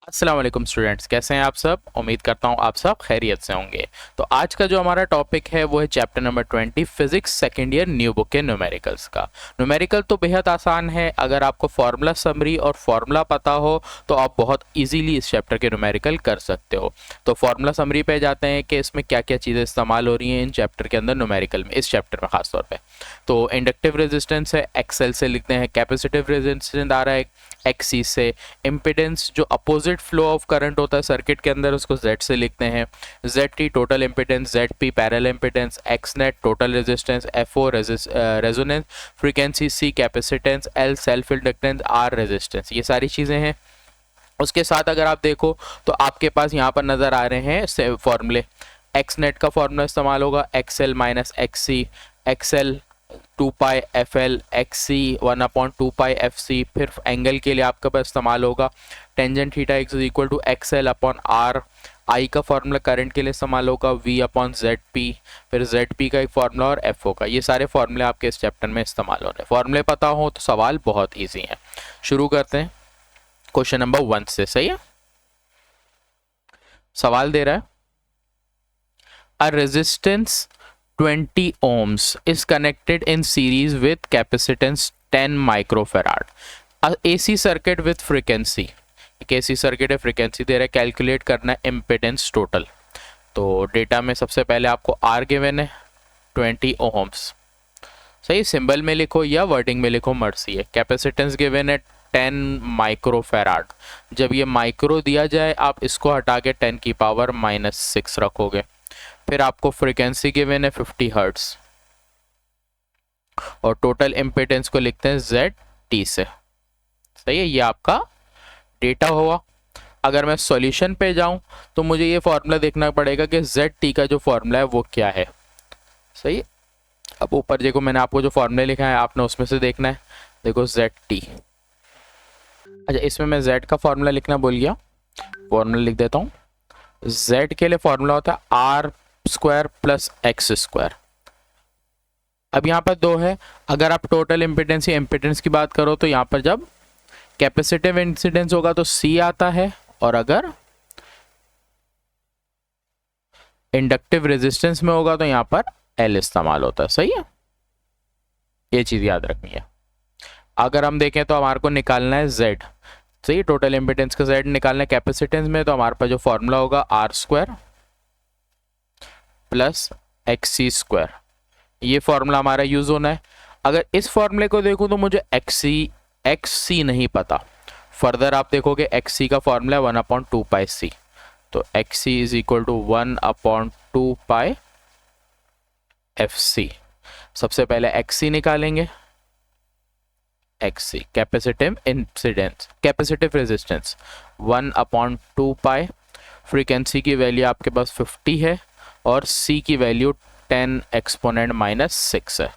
अस्सलाम वालेकुम स्टूडेंट्स, कैसे हैं आप सब। उम्मीद करता हूँ आप सब खैरियत से होंगे। तो आज का जो हमारा टॉपिक है वो है chapter number 20 physics second year new book के न्यूमेरिकल्स का। न्यूमेरिकल तो बेहद आसान है। अगर आपको फार्मूला समरी और फार्मूला पता हो तो आप बहुत इजीली इस चैप्टर के न्यूमेरिकल कर सकते हो। तो फार्मूला समरी पे जाते हैं कि इसमें क्या क्या चीज़ें इस्तेमाल हो रही हैं इन चैप्टर के अंदर, न्यूमेरिकल में, इस चैप्टर में खासतौर पर। तो इंडक्टिव रेजिस्टेंस है, एक्सएल से लिखते हैं। कैपेसिटिव रेजिस्टेंस आ रहा है एक्सी से। इम्पिडेंस जो अपोजिट फ्लो ऑफ करंट होता है सर्किट के अंदर, उसको जेड से लिखते हैं। Z T total impedance, Z P parallel impedance, X net total resistance, F O resonance frequency, C capacitance, L self inductance, R resistance, ये सारी चीज़ें हैं। उसके साथ अगर आप देखो तो आपके पास यहाँ पर नज़र आ रहे हैं फॉर्मूले। एक्स नेट का फॉर्मूला इस्तेमाल होगा, X L minus X C, X L 2 pi F L, X C 1/2 pi F C. फिर एंगल के लिए आपके पास इस्तेमाल होगा tangent theta is equal to X L upon R. I का फॉर्मूला करंट के लिए इस्तेमाल होगा वी अपॉन जेड पी। फिर जेड पी का एक फॉर्मूला और एफ ओ का। ये सारे फॉर्मूले आपके इस चैप्टर में इस्तेमाल हो रहे हैं। फॉर्मूले पता हो तो सवाल बहुत ईजी है। शुरू करते हैं क्वेश्चन नंबर 1 से। सही है, सवाल दे रहा है a resistance 20 ohms is connected in series with capacitance 10 microfarad. A AC circuit with frequency, एक AC सर्किट है, फ्रीक्वेंसी दे रहा है, कैलकुलेट करना है इम्पिडेंस टोटल। तो डेटा में सबसे पहले आपको R गिवन है 20 ohms। सही, सिंबल में लिखो या वर्डिंग में लिखो, मर्जी है। कैपेसिटेंस गिवन है 10 माइक्रोफेराड। जब ये माइक्रो दिया जाए आप इसको हटा के 10 की पावर -6 रखोगे। फिर आपको फ्रीक्वेंसी गिवन है 50 हर्ट्स और टोटल इम्पिडेंस को लिखते हैं जेड टी से। सही है, ये आपका डेटा हुआ। अगर मैं सॉल्यूशन पे जाऊं तो मुझे ये फॉर्मूला देखना पड़ेगा कि जेड टी का जो फॉर्मूला है वो क्या है। सही है, अब ऊपर देखो मैंने आपको जो फॉर्मूला लिखा है आपने उसमें से देखना है। देखो जेड टी। अच्छा, इसमें मैं जेड का फॉर्मूला लिखना भूल गया, फॉर्मूला लिख देता हूँ। जेड के लिए फॉर्मूला होता है R square plus X square. अब यहाँ पर दो है, अगर आप टोटल इम्पिडेंस या इम्पिडेंस की बात करो तो यहाँ पर जब कैपेसिटिव इंसिडेंस होगा तो सी आता है, और अगर इंडक्टिव रेजिस्टेंस में होगा तो यहाँ पर एल इस्तेमाल होता है। सही है, ये चीज याद रखनी है। अगर हम देखें तो हमारे को निकालना है जेड। सही, टोटल इम्पिडेंस का जेड निकालना है कैपेसिटेंस में, तो हमारे पास जो फॉर्मूला होगा R square plus X C square, ये फॉर्मूला हमारा यूज होना है। अगर इस फॉर्मूले को देखूं तो मुझे एक्स सी नहीं पता। फर्दर आप देखोगे एक्स सी का फॉर्मूला है 1/2 पाई सी। तो X C is equal to 1/2 pi F C. सबसे पहले एक्स सी निकालेंगे। X C capacitive incidence, capacitive resistance 1/2 pi. Frequency की वैल्यू आपके पास 50 है और सी की वैल्यू 10 एक्सपोनेंट -6 है।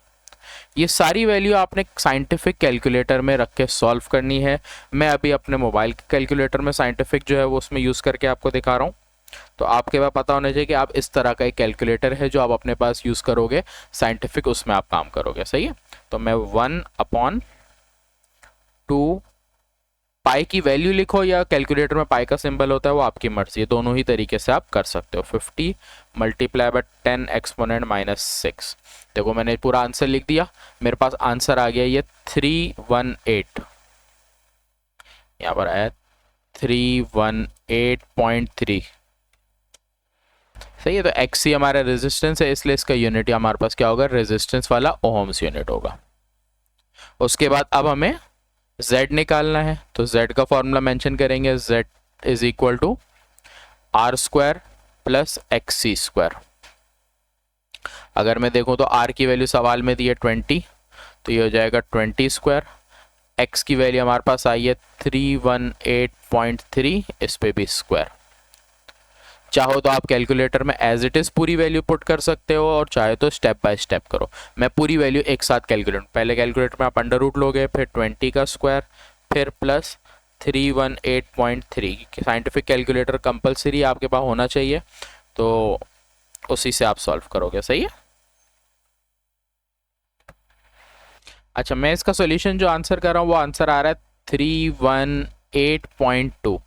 ये सारी वैल्यू आपने साइंटिफिक कैलकुलेटर में रख के सॉल्व करनी है। मैं अभी अपने मोबाइल के कैलकुलेटर में साइंटिफिक जो है वो उसमें यूज़ करके आपको दिखा रहा हूँ। तो आपके पास पता होना चाहिए कि आप इस तरह का एक कैलकुलेटर है जो आप अपने पास यूज़ करोगे साइंटिफिक, उसमें आप काम करोगे। सही है, तो मैं 1/2 पाई की वैल्यू लिखो या कैलकुलेटर में पाई का सिंबल होता है, वो आपकी मर्जी है, दोनों ही तरीके से आप कर सकते हो। 50 मल्टीप्लाई बाय 10 एक्सपोनेंट -6। देखो मैंने पूरा आंसर लिख दिया, मेरे पास आंसर आ गया ये 318। यहाँ पर आया 318.3। सही है, तो एक्स सी हमारा रेजिस्टेंस है, इसलिए इसका यूनिट हमारे पास क्या होगा, रेजिस्टेंस वाला ओहम्स यूनिट होगा। उसके बाद अब हमें Z निकालना है, तो Z का फॉर्मूला मेंशन करेंगे। Z is equal to R square plus X C square. अगर मैं देखूं तो R की वैल्यू सवाल में दी है 20, तो ये हो जाएगा 20 स्क्वायर। X की वैल्यू हमारे पास आई है 318.3, इस पे भी स्क्वायर। चाहो तो आप कैलकुलेटर में एज इट इज़ पूरी वैल्यू पुट कर सकते हो, और चाहे तो स्टेप बाय स्टेप करो। मैं पूरी वैल्यू एक साथ कैलकुलेट, पहले कैलकुलेटर में आप अंडर रूट लोगे, फिर 20 का स्क्वायर, फिर प्लस 318.3। साइंटिफिक कैलकुलेटर कंपलसरी आपके पास होना चाहिए, तो उसी से आप सॉल्व करोगे। सही है, अच्छा मैं इसका सॉल्यूशन जो आंसर कर रहा हूँ वो आंसर आ रहा है 318.2।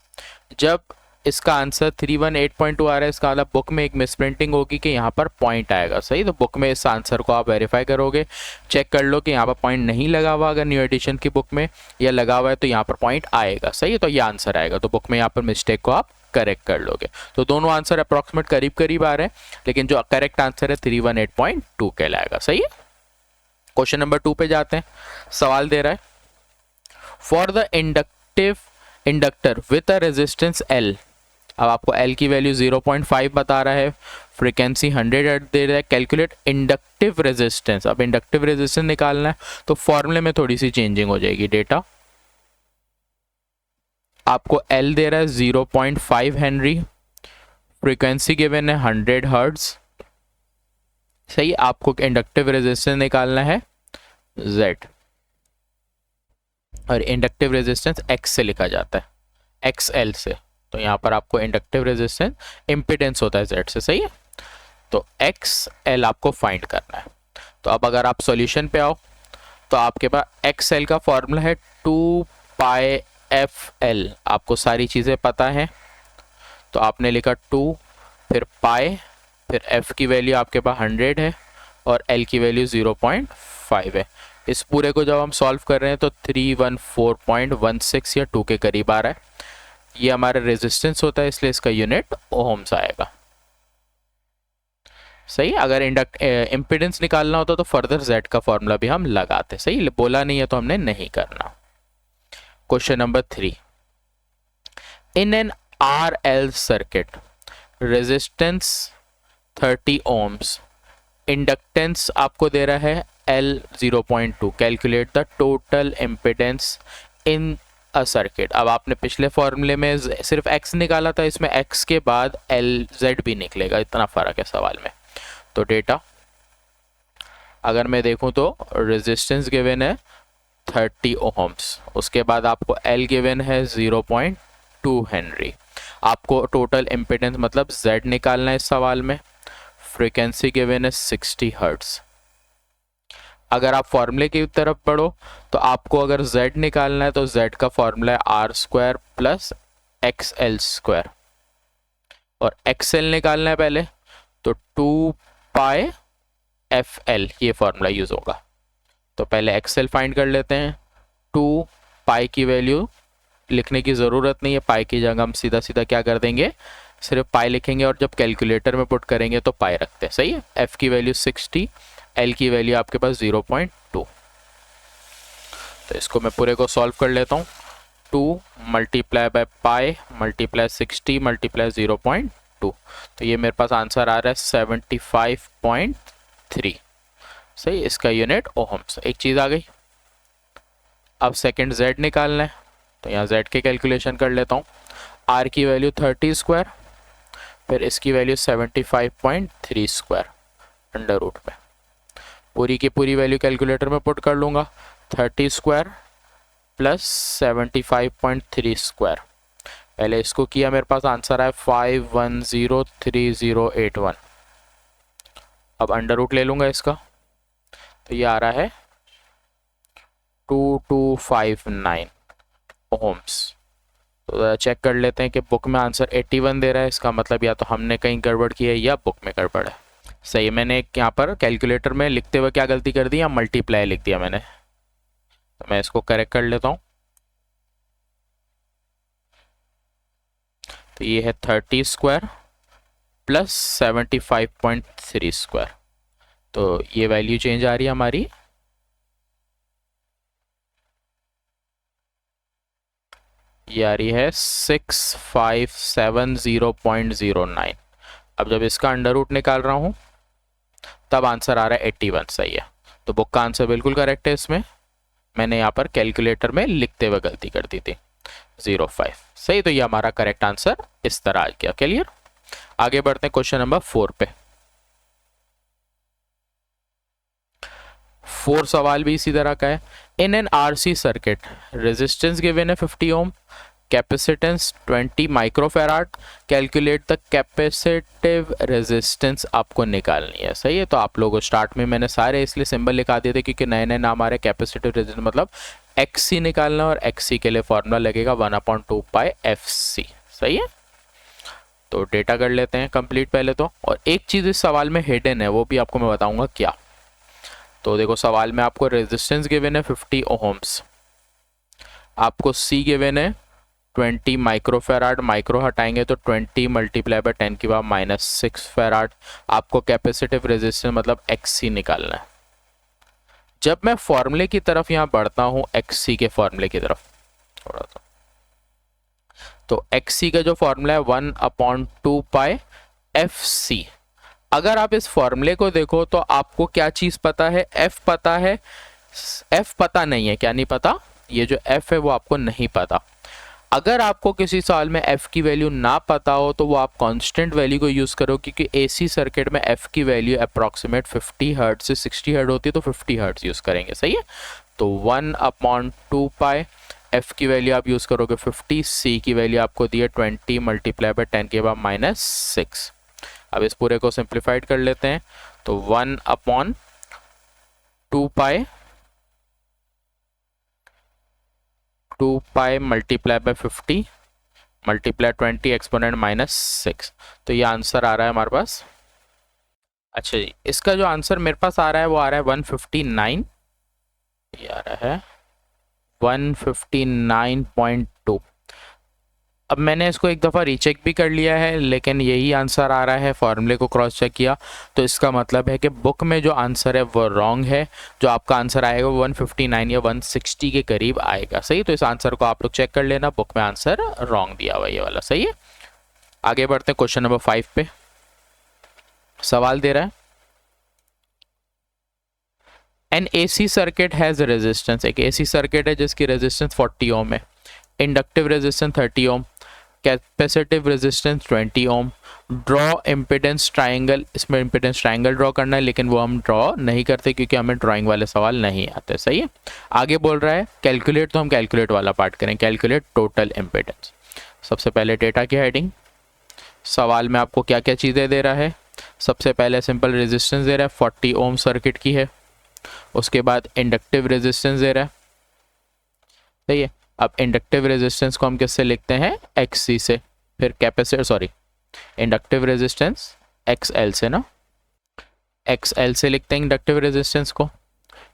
जब इसका आंसर 318.2 आ रहा है, इसका मतलब बुक में एक मिसप्रिंटिंग होगी कि यहाँ पर पॉइंट आएगा, सही। तो बुक में इस आंसर को आप वेरीफाई करोगे, चेक कर लो कि यहाँ पर पॉइंट नहीं लगा हुआ अगर न्यू एडिशन की बुक में, या लगा हुआ है तो यहाँ पर पॉइंट आएगा, सही है। तो ये आंसर आएगा, तो बुक में यहाँ पर मिस्टेक को आप करेक्ट कर लोगे। तो दोनों आंसर अप्रॉक्सीमेट करीब करीब आ रहे हैं, लेकिन जो करेक्ट आंसर है 318.2 कहलाएगा, सही है। क्वेश्चन नंबर 2 पे जाते हैं। सवाल दे रहा है, for the inductor with a resistance L, अब आपको L की वैल्यू 0.5 बता रहा है, फ्रीक्वेंसी 100 हर्ट्ज दे रहा है, कैलकुलेट इंडक्टिव रेजिस्टेंस। अब इंडक्टिव रेजिस्टेंस निकालना है तो फॉर्मूले में थोड़ी सी चेंजिंग हो जाएगी। डेटा आपको L दे रहा है 0.5 हेनरी, फ्रीक्वेंसी गिवन है 100 हर्ट्ज, सही। आपको इंडक्टिव रेजिस्टेंस निकालना है Z, और इंडक्टिव रेजिस्टेंस X से लिखा जाता है, XL से। तो यहाँ पर आपको इंडक्टिव रेजिस्टेंस इम्पिडेंस होता है Z से, सही है। तो XL आपको फाइंड करना है। तो अब अगर आप सॉल्यूशन पे आओ तो आपके पास XL का फॉर्मूला है 2 पाई FL, आपको सारी चीज़ें पता है। तो आपने लिखा 2, फिर पाई, फिर F की वैल्यू आपके पास 100 है और L की वैल्यू 0.5 है। इस पूरे को जब हम सॉल्व कर रहे हैं तो 314.16 या 2 के करीब आ रहा है। ये हमारा रेजिस्टेंस होता है, इसलिए इसका यूनिट ओहम्स आएगा, सही। अगर इम्पीडेंस निकालना होता तो फर्दर Z का फॉर्मूला भी हम लगाते, सही। बोला नहीं है तो हमने नहीं करना। Question number 3, in an RL circuit resistance 30 ohms, inductance आपको दे रहा है L 0.2, calculate the total impedance in a circuit. अब आपने पिछले फॉर्मूले में सिर्फ X निकाला था, इसमें X के बाद LZ भी निकलेगा, इतना फर्क है सवाल में। तो डेटा अगर मैं देखूं तो रेजिस्टेंस गिवन है 30 ohms, उसके बाद आपको L गिवन है 0.2 हेनरी, आपको टोटल इम्पीडेंस मतलब Z निकालना है इस सवाल में, फ्रीक्वेंसी गिवन है 60 हर्ट्ज। अगर आप फॉर्मूले की तरफ बढ़ो तो आपको अगर Z निकालना है तो Z का फॉर्मूला है R² प्लस XL², और XL निकालना है पहले तो 2 पाई FL, ये फॉर्मूला यूज होगा। तो पहले XL फाइंड कर लेते हैं। 2 पाई की वैल्यू लिखने की ज़रूरत नहीं है, पाई की जगह हम सीधा सीधा क्या कर देंगे, सिर्फ पाई लिखेंगे, और जब कैलकुलेटर में पुट करेंगे तो पाई रखते हैं, सही है। F की वैल्यू 60, L की वैल्यू आपके पास 0.2। तो इसको मैं पूरे को सॉल्व कर लेता हूँ। 2 multiply by pi multiply 60 multiply 0.2, तो ये मेरे पास आंसर आ रहा है 75.3, सही। इसका यूनिट ओहम्स। एक चीज़ आ गई। अब सेकंड Z निकालना है, तो यहाँ Z के कैलकुलेशन कर लेता हूँ। R की वैल्यू 30², फिर इसकी वैल्यू 75.3² अंडर रूट में, पूरी की पूरी वैल्यू कैलकुलेटर में पुट कर लूँगा। 30² प्लस 75.3², पहले इसको किया, मेरे पास आंसर आया 5103081। अब अंडर रूट ले लूँगा इसका, तो ये आ रहा है 2259 ओम्स। तो चेक कर लेते हैं कि बुक में आंसर 81 दे रहा है, इसका मतलब या तो हमने कहीं गड़बड़ की है या बुक में गड़बड़ है। सही, मैंने यहाँ पर कैलकुलेटर में लिखते हुए क्या गलती कर दी, या मल्टीप्लाई लिख दिया मैंने, तो मैं इसको करेक्ट कर लेता हूँ। तो ये है 30² प्लस 75.3², तो ये वैल्यू चेंज आ रही है हमारी, ये आ रही है 6570.09। अब जब इसका अंडर रूट निकाल रहा हूँ तब आंसर आ रहा है 81, सही है। तो बुक का आंसर बिल्कुल करेक्ट है। इसमें मैंने यहाँ पर कैलकुलेटर में लिखते हुए गलती कर दी थी, 05, सही। तो ये हमारा करेक्ट आंसर इस तरह आ गया। क्लियर। आगे बढ़ते हैं क्वेश्चन नंबर 4 पे। 4 सवाल भी इसी तरह का है। In an RC circuit resistance given है 50 ohm, capacitance 20 microfarad, calculate the capacitive resistance आपको निकालनी है, सही है। तो आप लोगों स्टार्ट में मैंने सारे इसलिए सिंबल लिखा दिए थे क्योंकि नए नए नाम आ रहे। कैपेसिटिव रेजिस्टेंस मतलब XC निकालना, और XC के लिए फॉर्मूला लगेगा 1/2 पाई FC, सही है। तो डेटा कर लेते हैं कंप्लीट पहले तो, और एक चीज़ इस सवाल में हिडन है वो भी आपको मैं बताऊंगा क्या। तो देखो सवाल में आपको रेजिस्टेंस गिवन है 50 ओहम्स, आपको सी गिवन है 20 माइक्रोफेराड, माइक्रो हटाएंगे तो 20 मल्टीप्लाई बाय 10⁻⁻⁶ फेराड। आपको कैपेसिटिव रेजिस्टेंस मतलब XC निकालना है। जब मैं फॉर्मूले की तरफ यहाँ बढ़ता हूँ, XC के फॉर्मूले की तरफ थोड़ा सा, तो XC का जो फॉर्मूला है 1/2 पाई FC। अगर आप इस फॉर्मूले को देखो तो आपको क्या चीज पता है, F पता है, F पता नहीं है। क्या नहीं पता, ये जो F है वो आपको नहीं पता। अगर आपको किसी सवाल में F की वैल्यू ना पता हो तो वो आप कांस्टेंट वैल्यू को यूज करो, क्योंकि AC सर्किट में F की वैल्यू अप्रॉक्सीमेट 50 हर्ट्ज से 60 हर्ट्ज होती है, तो 50 हर्ट्ज यूज करेंगे। सही है। तो 1/2 पाई F की वैल्यू आप यूज करोगे 50, C की वैल्यू आपको दी है 20 मल्टीप्लाई बाय 10⁻⁻⁶। अब इस पूरे को सिंप्लीफाइड कर लेते हैं, तो 1/2 पाई 2 पाई मल्टीप्लाई बाय 50 मल्टीप्लाई 20 एक्सपोनेंट -6। तो ये आंसर आ रहा है हमारे पास। अच्छा जी, इसका जो आंसर मेरे पास आ रहा है वो आ रहा है 159, ये आ रहा है 159.2। अब मैंने इसको एक दफ़ा रीचेक भी कर लिया है, लेकिन यही आंसर आ रहा है। फॉर्मूले को क्रॉस चेक किया तो इसका मतलब है कि बुक में जो आंसर है वो रॉन्ग है। जो आपका आंसर आएगा वो 159 या 160 के करीब आएगा। सही, तो इस आंसर को आप लोग चेक कर लेना, बुक में आंसर रॉन्ग दिया हुआ ये वाला। सही है। आगे बढ़ते हैं क्वेश्चन नंबर 5 पे। सवाल दे रहा है an AC circuit has resistance, एक AC सर्किट है जिसकी रेजिस्टेंस 40 ओम है, inductive resistance 30 ohm, capacitive resistance 20 ohm, draw impedance triangle. इसमें इम्पिडेंस ट्राइंगल ड्रॉ करना है, लेकिन वो हम ड्रॉ नहीं करते क्योंकि हमें ड्राइंग वाले सवाल नहीं आते। सही है। आगे बोल रहा है कैलकुलेट, तो हम कैलकुलेट वाला पार्ट करें, कैलकुलेट टोटल इम्पिडेंस। सबसे पहले डेटा की हेडिंग, सवाल में आपको क्या क्या चीज़ें दे रहा है। सबसे पहले सिंपल रेजिस्टेंस दे रहा है, 40 ओम सर्किट की है। उसके बाद इंडक्टिव रेजिस्टेंस दे रहा है। सही है। अब इंडक्टिव रेजिस्टेंस को हम किससे लिखते हैं, XC से। फिर capacitor, sorry, inductive resistance XL से ना, XL से लिखते हैं इंडक्टिव रेजिस्टेंस को।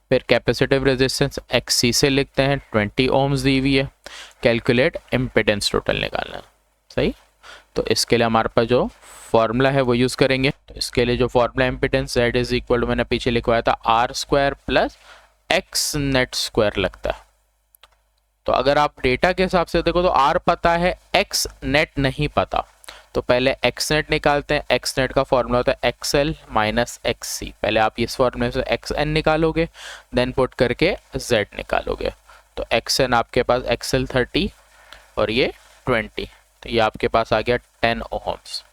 फिर कैपेसिटिव रेजिस्टेंस XC से लिखते हैं, 20 ओम्स दी हुई है। कैलकुलेट इम्पिडेंस टोटल निकालना। सही। तो इसके लिए हमारे पास जो फॉर्मूला है वो यूज़ करेंगे। तो इसके लिए जो formula impedance Z is equal to, मैंने पीछे लिखवाया था R² plus X net square लगता है। तो अगर आप डेटा के हिसाब से देखो तो R पता है, X नेट नहीं पता। तो पहले X नेट निकालते हैं। X नेट का फॉर्मूला होता है XL माइनस XC। पहले आप इस फॉर्मूले से XN निकालोगे, देन पुट करके Z निकालोगे। तो XN आपके पास XL 30 और ये 20, तो ये आपके पास आ गया 10 ओहम्स।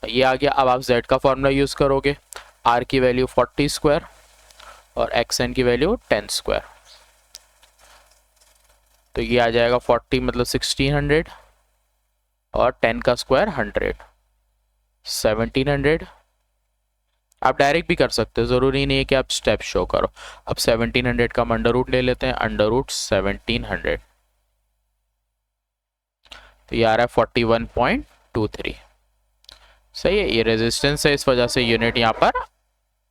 ये आ गया। अब आप Z का फॉर्मूला यूज़ करोगे, R की वैल्यू 40 स्क्वायर और XN की वैल्यू 10 स्क्वायर। तो ये आ जाएगा 40 मतलब 1600 और 10 का स्क्वायर 100, 1700। आप डायरेक्ट भी कर सकते हो, ज़रूरी नहीं है कि आप स्टेप शो करो। अब 1700 का हम अंडर रूट ले लेते हैं, अंडर रूट 1700, तो ये आ रहा है 41.23। सही है। ये रेजिस्टेंस है, इस वजह से यूनिट यहाँ पर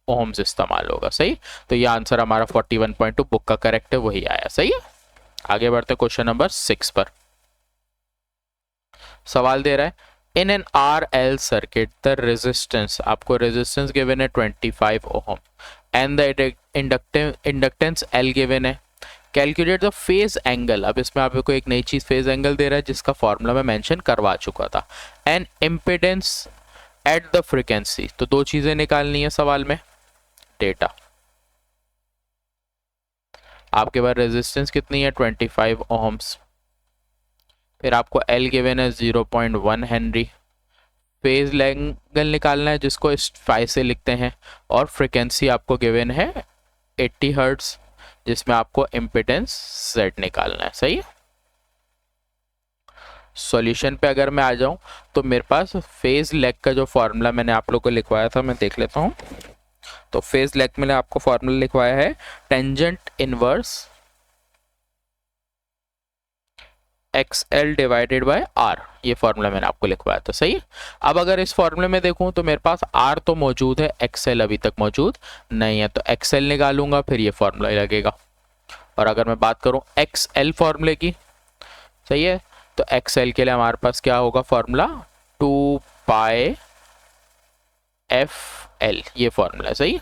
ओम्स इस्तेमाल होगा। सही। तो ये आंसर हमारा 41.2 बुक का करेक्ट है, वही आया। सही है। आगे बढ़ते क्वेश्चन नंबर 6 पर। सवाल दे रहा है in an RL circuit the resistance, आपको रेजिस्टेंस गिवन है 25 ohm and the inductance L given है। Calculate the phase angle. अब इसमें आपको एक नई चीज फेज एंगल दे रहा है जिसका फॉर्मूला मैं मेंशन करवा चुका था। And impedance at the frequency, तो दो चीजें निकालनी है सवाल में। डेटा, आपके पास रेजिस्टेंस कितनी है 25 ओम्स, फिर आपको L गिवन है 0.1 हेनरी। फेज एंगल निकालना है जिसको इस 5 से लिखते हैं, और फ्रीक्वेंसी आपको गिवन है 80 हर्ट्ज जिसमें आपको इम्पिडेंस Z निकालना है। सही है। सॉल्यूशन पे अगर मैं आ जाऊं तो मेरे पास फेज लेग का जो फॉर्मूला मैंने आप लोगों को लिखवाया था, मैं देख लेता हूं। तो फेज लेग में आपको फॉर्मूला लिखवाया है tangent inverse XL divided by R, ये फॉर्मूला मैंने आपको लिखवाया था, सही है। अब अगर इस फॉर्मूले में देखूं तो मेरे पास R तो मौजूद है, XL अभी तक मौजूद नहीं है, तो XL निकालूंगा फिर ये फॉर्मूला लगेगा। और अगर मैं बात करूं XL फॉर्मूले की, सही है, तो XL के लिए हमारे पास क्या होगा फॉर्मूला, 2 पाई FL, ये फॉर्मूला है, सही है।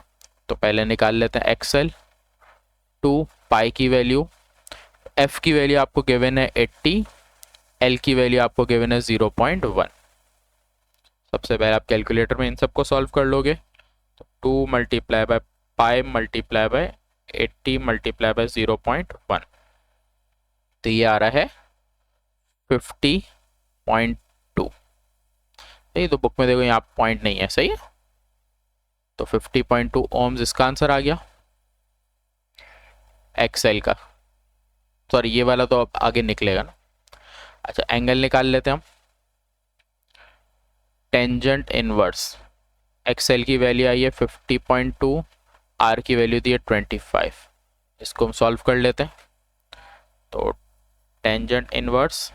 तो पहले निकाल लेते हैं XL, 2 पाई की वैल्यू, F की वैल्यू आपको गिवन है 80, L की वैल्यू आपको गिवन है 0.1। सबसे पहले आप कैलकुलेटर में इन सबको सॉल्व कर लोगे, तो 2 multiply by pi multiply by 80 multiply by 0.1, तो ये आ रहा है 50.2। सही, तो बुक में देखो यहाँ पॉइंट नहीं है, सही है, तो 50.2 ओम्स इसका आंसर आ गया एक्सएल का। सॉरी, ये वाला तो अब आगे निकलेगा ना। अच्छा, एंगल निकाल लेते हैं हम। टेंजेंट इनवर्स, एक्सएल की वैल्यू आई है 50.2, आर की वैल्यू दी है 25, इसको हम सॉल्व कर लेते हैं। तो टेंजेंट इनवर्स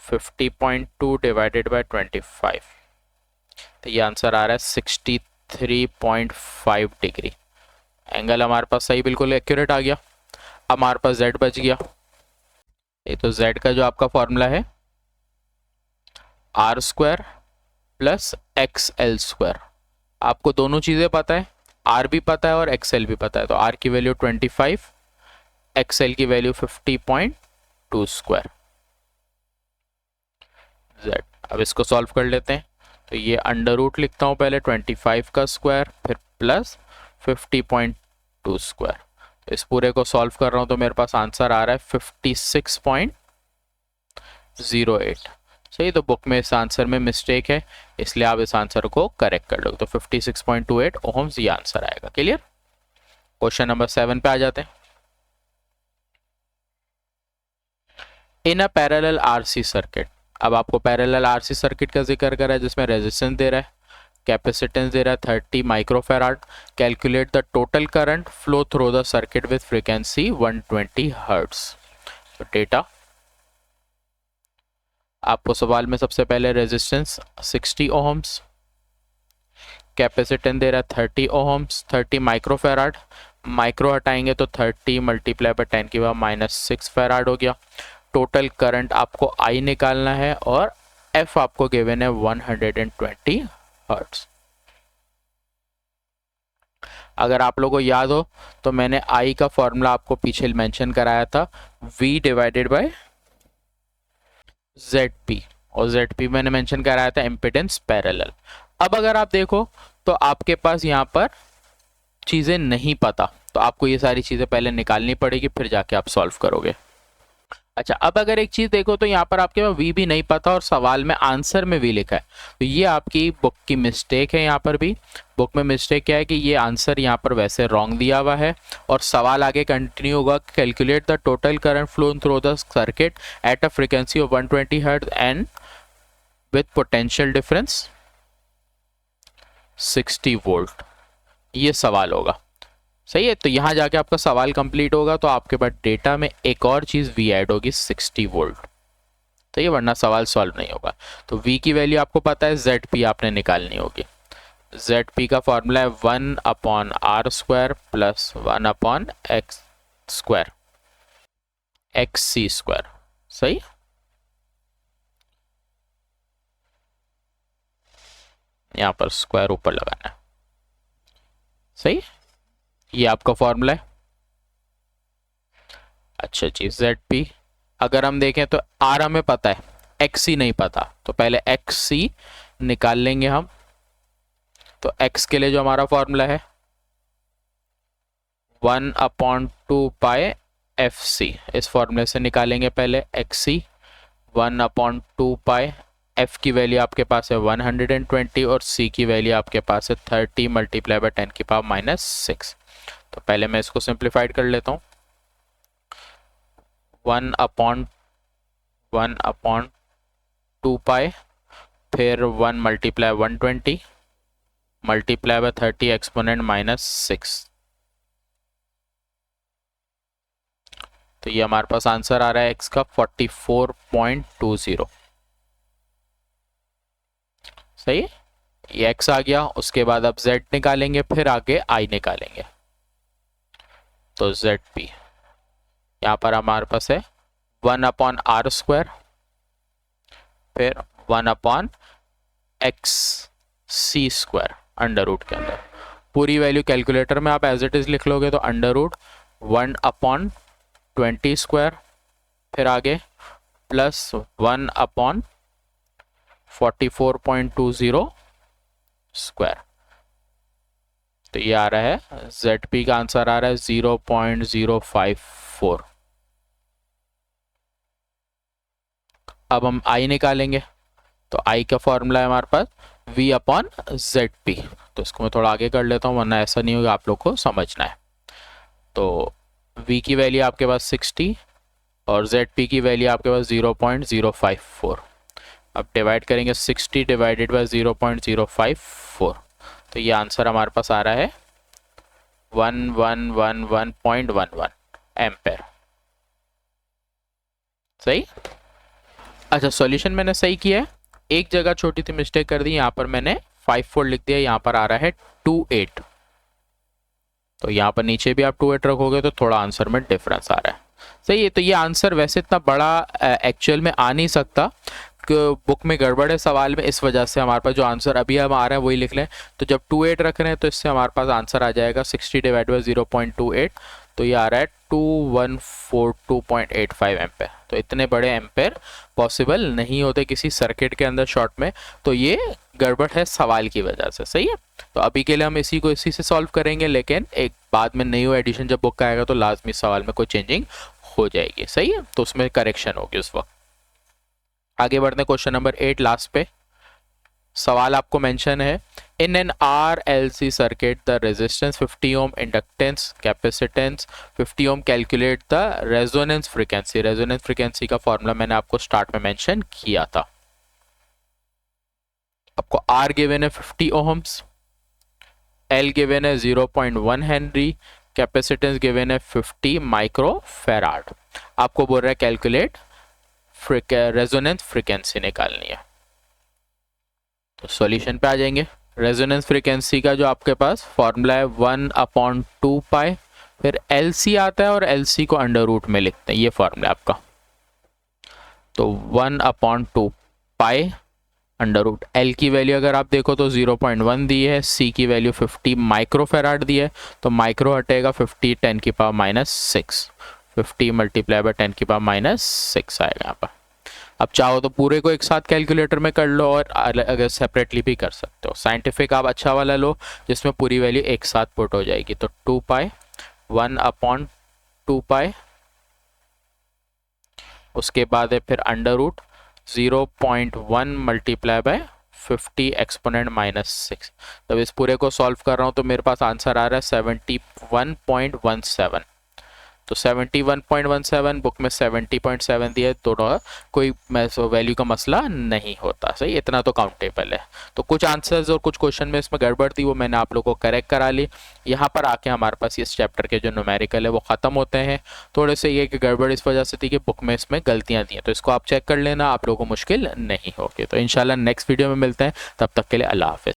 50.2 डिवाइडेड बाय 25, तो ये आंसर आ रहा है 63.5 डिग्री। एंगल हमारे पास सही बिल्कुल एक्यूरेट आ गया। अब हमारे पास z बच गया। ये तो z का जो आपका फॉर्मूला है R square plus XL square, आपको दोनों चीज़ें पता है, r भी पता है और XL भी पता है, तो r की वैल्यू 25, XL की वैल्यू 50.2 स्क्वायर z। अब इसको सॉल्व कर लेते हैं, तो ये अंडर रूट लिखता हूँ पहले 25 का स्क्वायर फिर प्लस 50.2 स्क्वायर। तो इस पूरे को सॉल्व कर रहा हूँ तो मेरे पास आंसर आ रहा है 56.08। सही, तो बुक में इस आंसर में मिस्टेक है, इसलिए आप इस आंसर को करेक्ट कर लो, तो 56.28 ओम्स ये आंसर आएगा। क्लियर। क्वेश्चन नंबर 7 पे आ जाते हैं। इन अ पैरेलल आरसी सर्किट, अब आपको पैरेलल आरसी सर्किट का जिक्र करा है जिसमें रेजिस्टेंस दे रहा है, कैपेसिटेंस दे रहा है 30 microfarad. Calculate the total current flow through the circuit with frequency 120 hertz. तो डेटा आपको सवाल में सबसे पहले रेजिस्टेंस 60 ओहम्स, कैपेसिटेंस दे रहा है 30 ओहम्स, 30 माइक्रोफैराड, माइक्रो हटाएंगे तो 30 मल्टीप्लाई बाय 10 की पावर -6 फैराड हो गया। टोटल करंट आपको I निकालना है और F आपको गिवन है 120 हर्ट्ज। अगर आप लोगों को याद हो तो मैंने I का फॉर्मूला आपको पीछे मेंशन कराया था, V डिवाइडेड बाय ZP, और ZP मैंने मेंशन कराया था इम्पीडेंस पैरेलल। अब अगर आप देखो तो आपके पास यहाँ पर चीज़ें नहीं पता, तो आपको ये सारी चीज़ें पहले निकालनी पड़ेगी फिर जाके आप सॉल्व करोगे। अच्छा, अब अगर एक चीज़ देखो तो यहाँ पर आपके पास V भी नहीं पता और सवाल में आंसर में V लिखा है, तो ये आपकी बुक की मिस्टेक है। यहाँ पर भी बुक में मिस्टेक क्या है कि ये आंसर यहाँ पर वैसे रॉन्ग दिया हुआ है और सवाल आगे कंटिन्यू होगा, calculate the total current flow through the circuit at a frequency of 120 hertz and with potential difference 60 volt, ये सवाल होगा। सही है, तो यहाँ जाके आपका सवाल कंप्लीट होगा तो आपके पास डेटा में एक और चीज़ V ऐड होगी 60 वोल्ट, तो ये वरना सवाल सॉल्व नहीं होगा। तो V की वैल्यू आपको पता है, ZP आपने निकालनी होगी। ZP का फॉर्मूला है 1/r square plus 1/x square XC square. सही, यहाँ पर स्क्वायर ऊपर लगाना है। सही, ये आपका फॉर्मूला है। अच्छा जी, ZP अगर हम देखें तो R हमें पता है, XC नहीं पता, तो पहले XC निकाल लेंगे हम। तो X के लिए जो हमारा फॉर्मूला है 1/2 पाई FC, इस फॉर्मूले से निकालेंगे पहले XC 1/2 पाई। F की वैल्यू आपके पास है 120 और C की वैल्यू आपके पास है 30 मल्टीप्लाई बाय 10 की पावर -6। तो पहले मैं इसको सिंप्लीफाइड कर लेता हूँ, 1/2 पाई फिर 1 मल्टीप्लाई 120 मल्टीप्लाई बाय 30 एक्सपोनेंट -6 तो ये हमारे पास आंसर आ रहा है x का 44.20। सही है, ये x आ गया। उसके बाद अब z निकालेंगे, फिर आगे i निकालेंगे। तो ZP यहाँ पर हमारे पास है 1/r², फिर 1/x² अंडर रूट के अंदर। पूरी वैल्यू कैलकुलेटर में आप एज इट इज लिख लोगे तो अंडर रूट 1/20², फिर आगे प्लस 1/44.20²। तो ये आ रहा है ZP का आंसर आ रहा है 0.054। अब हम I निकालेंगे, तो I का फॉर्मूला है हमारे पास V/ZP। तो इसको मैं थोड़ा आगे कर लेता हूँ, वरना ऐसा नहीं होगा, आप लोग को समझना है। तो V की वैल्यू आपके पास 60 और ZP की वैल्यू आपके पास 0.054। अब डिवाइड करेंगे 60 डिवाइडेड बाय 0.054, तो ये आंसर हमारे पास आ रहा है 1111.11 एम्पेयर। सही। अच्छा, सॉल्यूशन मैंने सही किया है, एक जगह छोटी सी मिस्टेक कर दी, यहाँ पर मैंने 54 लिख दिया, यहाँ पर आ रहा है 28। तो यहाँ पर नीचे भी आप 28 रखोगे तो थोड़ा आंसर में डिफरेंस आ रहा है। सही है। तो ये आंसर वैसे इतना बड़ा एक्चुअल में आ नहीं सकता, बुक में गड़बड़ है सवाल में, इस वजह से हमारे पास जो आंसर अभी हम आ रहा है वही लिख लें। तो जब 28 रख रहे हैं तो इससे हमारे पास आंसर आ जाएगा 60 डिवाइड बाई 0.28, तो ये आ रहा है 2142.85 एम्पेयर। तो इतने बड़े एम्पेयर पॉसिबल नहीं होते किसी सर्किट के अंदर शॉर्ट में, तो ये गड़बड़ है सवाल की वजह से। सही है। तो अभी के लिए हम इसी से सॉल्व करेंगे, लेकिन एक बाद में न्यू एडिशन जब बुक का आएगा तो लाजमी सवाल में कोई चेंजिंग हो जाएगी। सही है, तो उसमें करेक्शन होगी उस वक्त। आगे बढ़ते हैं क्वेश्चन नंबर 8 लास्ट पे। सवाल आपको मेंशन है, in an RLC circuit the resistance 50 ohm, inductance capacitance 50 ohm, calculate the resonance frequency. Resonance frequency का फॉर्मूला मैंने आपको स्टार्ट में मेंशन किया था। आपको R गिवन है 50 ओम्स, L गिवन है 0.1 हेनरी, कैपेसिटेंस गिवन है 50 माइक्रो फेराड। आपको बोल रहा है कैलकुलेट रेजोनेंस फ्रीक्वेंसी निकालनी है। तो सॉल्यूशन पे आ जाएंगे। रेजोनेंस फ्रीक्वेंसी का जो आपके पास फॉर्मूला है 1/2 पाई, फिर LC आता है और LC को अंडर रूट में लिखते हैं, ये फॉर्मूला आपका। तो 1/2 पाई अंडर रूट, L की वैल्यू अगर आप देखो तो 0.1 दी है, C की वैल्यू 50 माइक्रो फेराड दी है, तो माइक्रो हटेगा 50 10 की पावर -6, 50 मल्टीप्लाई बाय 10 की पावर -6 आएगा यहाँ पर। अब चाहो तो पूरे को एक साथ कैलकुलेटर में कर लो और अगर सेपरेटली भी कर सकते हो। साइंटिफिक आप अच्छा वाला लो जिसमें पूरी वैल्यू एक साथ पुट हो जाएगी। तो 2 पाई 1/2 पाई, उसके बाद है फिर under root 0.1 multiply by 50 exponent -6। तब इस पूरे को सॉल्व कर रहा हूँ तो मेरे पास आंसर आ रहा है 71.17। तो 71.17, बुक में 70.7 दिया है, तो कोई वैल्यू का मसला नहीं होता। सही, इतना तो काउंटेबल है। तो कुछ आंसर्स और कुछ क्वेश्चन में इसमें गड़बड़ थी, वो मैंने आप लोगों को करेक्ट करा ली। यहाँ पर आके हमारे पास इस चैप्टर के जो न्यूमेरिकल है वो ख़त्म होते हैं। थोड़े से ये कि गड़बड़ इस वजह से थी कि बुक में इसमें गलतियाँ दी हैं, तो इसको आप चेक कर लेना, आप लोगों को मुश्किल नहीं होगी। तो इंशाल्लाह नेक्स्ट वीडियो में मिलते हैं, तब तक के लिए अल्लाह हाफिज़।